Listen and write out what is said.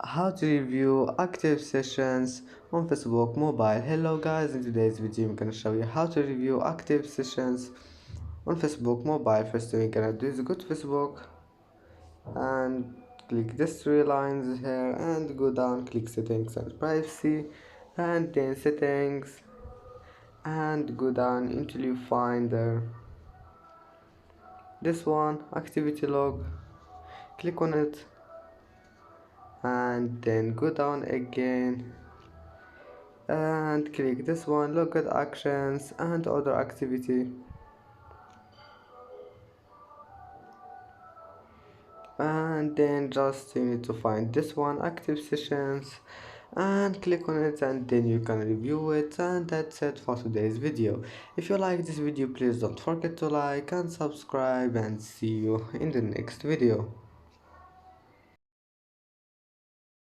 How to review active sessions on Facebook Mobile. Hello guys, in today's video I'm gonna show you how to review active sessions on Facebook Mobile. First thing we're gonna do is go to Facebook and click these three lines here and go down, click settings and privacy, and then settings, and go down until you find this one, activity log. Click on it and then go down again and click this one, look at actions and other activity, and then just you need to find this one, active sessions, and click on it, and then you can review it. And that's it for today's video. If you like this video, please don't forget to like and subscribe, and see you in the next video.